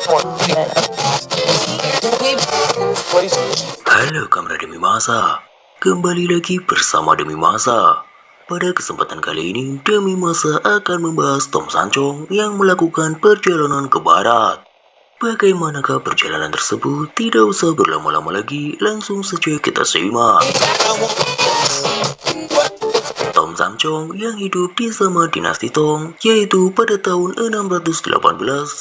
Halo kamera Demi Masa, kembali lagi bersama Demi Masa. Pada kesempatan kali ini, Demi Masa akan membahas Tom Sancong yang melakukan perjalanan ke barat. Bagaimanakah perjalanan tersebut? Tidak usah berlama-lama lagi, langsung saja kita simak. Tom Sancong yang hidup di zaman dinasti Tong, yaitu pada tahun 618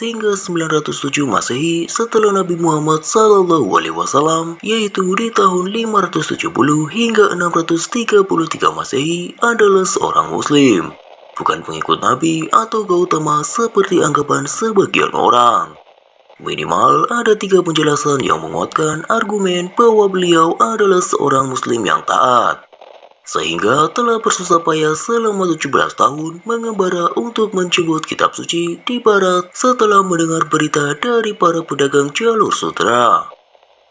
hingga 907 Masehi setelah Nabi Muhammad SAW, yaitu di tahun 570 hingga 633 Masehi, adalah seorang Muslim, bukan pengikut Nabi atau Gautama seperti anggapan sebagian orang. Minimal ada 3 penjelasan yang menguatkan argumen bahwa beliau adalah seorang Muslim yang taat, sehingga telah bersusah payah selama 17 tahun mengembara untuk menjemput kitab suci di barat setelah mendengar berita dari para pedagang jalur sutra.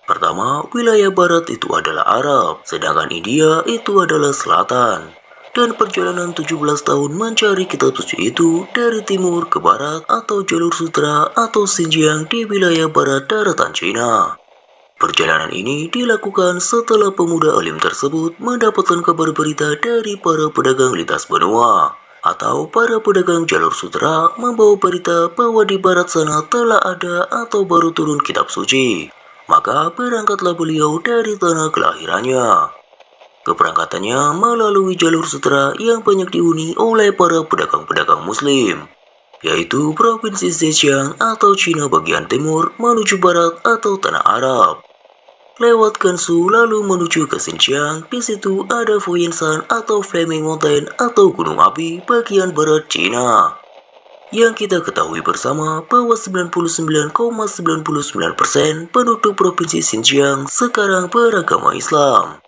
Pertama, wilayah barat itu adalah Arab, sedangkan India itu adalah selatan. Dan perjalanan 17 tahun mencari kitab suci itu dari timur ke barat atau jalur sutra atau Xinjiang di wilayah barat daratan Cina. Perjalanan ini dilakukan setelah pemuda alim tersebut mendapatkan kabar berita dari para pedagang lintas benua atau para pedagang jalur sutra membawa berita bahwa di barat sana telah ada atau baru turun kitab suci. Maka berangkatlah beliau dari tanah kelahirannya. Keberangkatannya melalui jalur sutra yang banyak dihuni oleh para pedagang-pedagang Muslim, yaitu Provinsi Zhejiang atau Cina bagian timur menuju barat atau Tanah Arab. Lewat Gansu lalu menuju ke Xinjiang, di situ ada Fuyenshan atau Flaming Mountain atau Gunung Api bagian barat Cina. Yang kita ketahui bersama bahwa 99,99% penduduk Provinsi Xinjiang sekarang beragama Islam.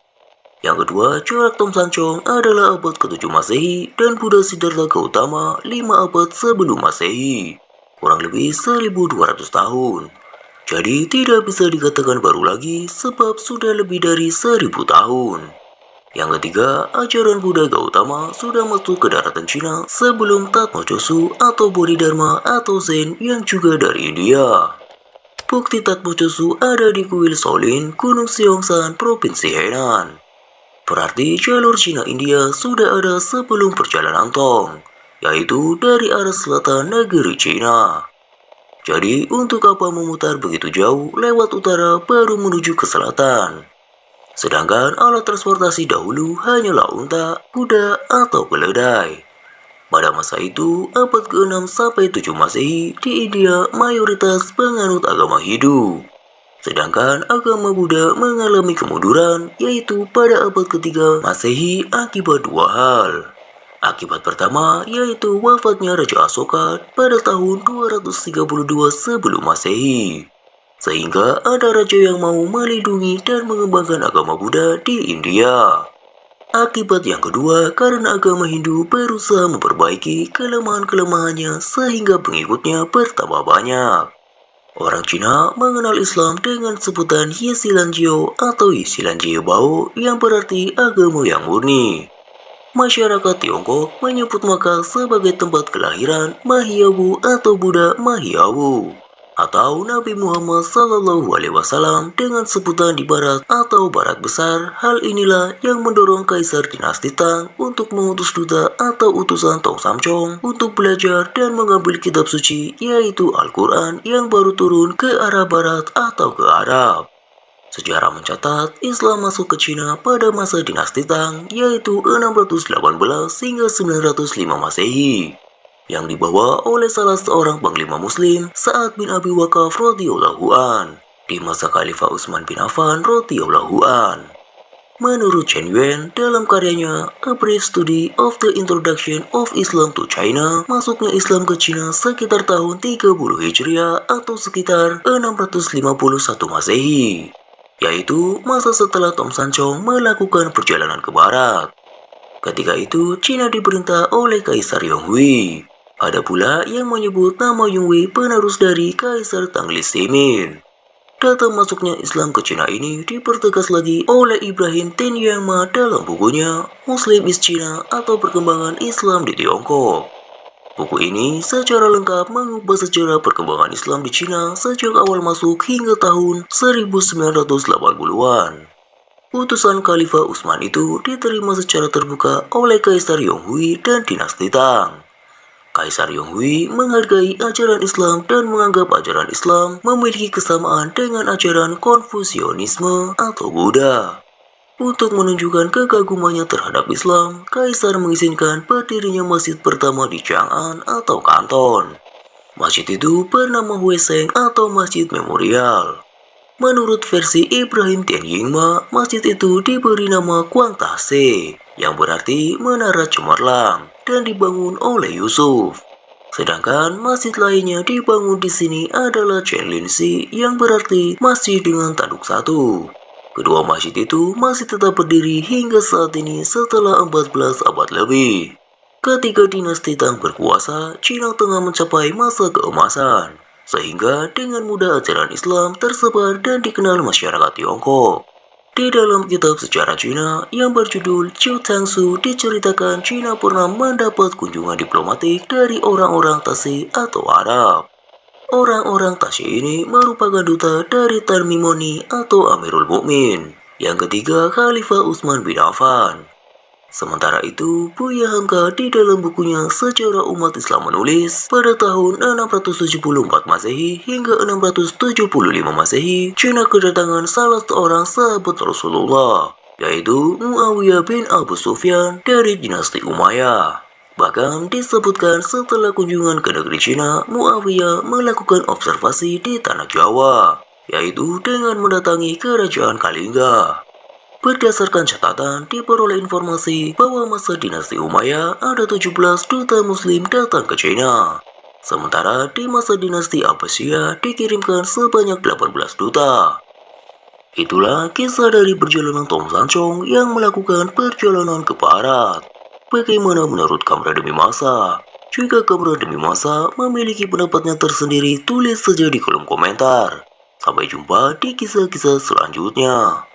Yang kedua, corak Tom Sancong adalah abad ke-7 Masehi dan Buddha Siddhartha Gautama 5 abad sebelum Masehi, kurang lebih 1200 tahun. Jadi tidak bisa dikatakan baru lagi sebab sudah lebih dari 1000 tahun. Yang ketiga, ajaran Buddha Gautama sudah masuk ke daratan Cina sebelum Tatmochosu atau Bodhidharma atau Zen yang juga dari India. Bukti Tatmochosu ada di kuil Shaolin, Gunung Seongshan, Provinsi Henan. Berarti jalur Cina-India sudah ada sebelum perjalanan Tong, yaitu dari arah selatan negeri Cina. Jadi untuk apa memutar begitu jauh lewat utara baru menuju ke selatan? Sedangkan alat transportasi dahulu hanyalah unta, kuda, atau keledai. Pada masa itu, abad ke-6 sampai 7 Masehi, di India mayoritas penganut agama Hindu. Sedangkan agama Buddha mengalami kemunduran, yaitu pada abad ke-3 Masehi akibat 2 hal. Akibat pertama yaitu wafatnya Raja Asoka pada tahun 232 sebelum Masehi. Sehingga ada raja yang mau melindungi dan mengembangkan agama Buddha di India. Akibat yang kedua karena agama Hindu berusaha memperbaiki kelemahan-kelemahannya sehingga pengikutnya bertambah banyak. Orang Cina mengenal Islam dengan sebutan Yisilanjio atau Yisilanjio Bao yang berarti agama yang murni. Masyarakat Tiongkok menyebut Makkah sebagai tempat kelahiran Mahiyawu atau Buddha Mahiyawu atau Nabi Muhammad SAW dengan sebutan di barat atau barat besar. Hal inilah yang mendorong Kaisar Dinasti Tang untuk mengutus duta atau utusan Tom Sancong untuk belajar dan mengambil kitab suci yaitu Al-Quran yang baru turun ke arah barat atau ke Arab. Sejarah mencatat Islam masuk ke Cina pada masa dinasti Tang yaitu 618 hingga 905 Masehi yang dibawa oleh salah seorang panglima muslim Sa'ad bin Abi Waqqas radhiyallahu an di masa Khalifah Utsman bin Affan radhiyallahu an. Menurut Chen Yuan dalam karyanya A Brief Study of the Introduction of Islam to China, masuknya Islam ke Cina sekitar tahun 30 Hijriah atau sekitar 651 Masehi. Yaitu masa setelah Tom Sancong melakukan perjalanan ke barat. Ketika itu, Cina diperintah oleh Kaisar Yonghui. Ada pula yang menyebut nama Yonghui penerus dari Kaisar Tanglis Simin. Data masuknya Islam ke Cina ini dipertegas lagi oleh Ibrahim Tenyama dalam bukunya Muslim is China atau Perkembangan Islam di Tiongkok. Buku ini secara lengkap mengupas sejarah perkembangan Islam di Cina sejak awal masuk hingga tahun 1980-an. Putusan Khalifah Utsman itu diterima secara terbuka oleh Kaisar Yonghui dan dinasti Tang. Kaisar Yonghui menghargai ajaran Islam dan menganggap ajaran Islam memiliki kesamaan dengan ajaran Konfusianisme atau Buddha. Untuk menunjukkan kekagumannya terhadap Islam, Kaisar mengizinkan berdirinya masjid pertama di Chang'an atau Kanton. Masjid itu bernama Hueseng atau Masjid Memorial. Menurut versi Ibrahim Tianyingma, masjid itu diberi nama Guangtase, yang berarti menara cemerlang, dan dibangun oleh Yusuf. Sedangkan masjid lainnya dibangun di sini adalah Chenlinsi, yang berarti masjid dengan tanduk satu. Kedua masjid itu masih tetap berdiri hingga saat ini setelah 14 abad lebih. Ketika dinasti Tang berkuasa, Cina tengah mencapai masa keemasan, sehingga dengan mudah ajaran Islam tersebar dan dikenal masyarakat Tiongkok. Di dalam kitab sejarah Cina yang berjudul Chu Tangsu diceritakan Cina pernah mendapat kunjungan diplomatik dari orang-orang Tasik atau Arab. Orang-orang Tasik ini merupakan duta dari Tarmimoni atau Amirul Mukmin. Yang ketiga, Khalifah Utsman bin Affan. Sementara itu, Buya Hamka di dalam bukunya Sejarah Umat Islam menulis, pada tahun 674 Masehi hingga 675 Masehi, Cina kedatangan salah seorang sahabat Rasulullah, yaitu Muawiyah bin Abu Sufyan dari dinasti Umayyah. Bahkan disebutkan setelah kunjungan ke negeri Cina, Muawiyah melakukan observasi di tanah Jawa, yaitu dengan mendatangi kerajaan Kalingga. Berdasarkan catatan, diperoleh informasi bahwa masa dinasti Umayyah ada 17 duta muslim datang ke Cina. Sementara di masa dinasti Abbasiyah dikirimkan sebanyak 18 duta. Itulah kisah dari perjalanan Tom Sancong yang melakukan perjalanan ke barat. Bagaimana menurut Kamera Demi Masa? Jika Kamera Demi Masa memiliki pendapatnya tersendiri, tulis saja di kolom komentar. Sampai jumpa di kisah-kisah selanjutnya.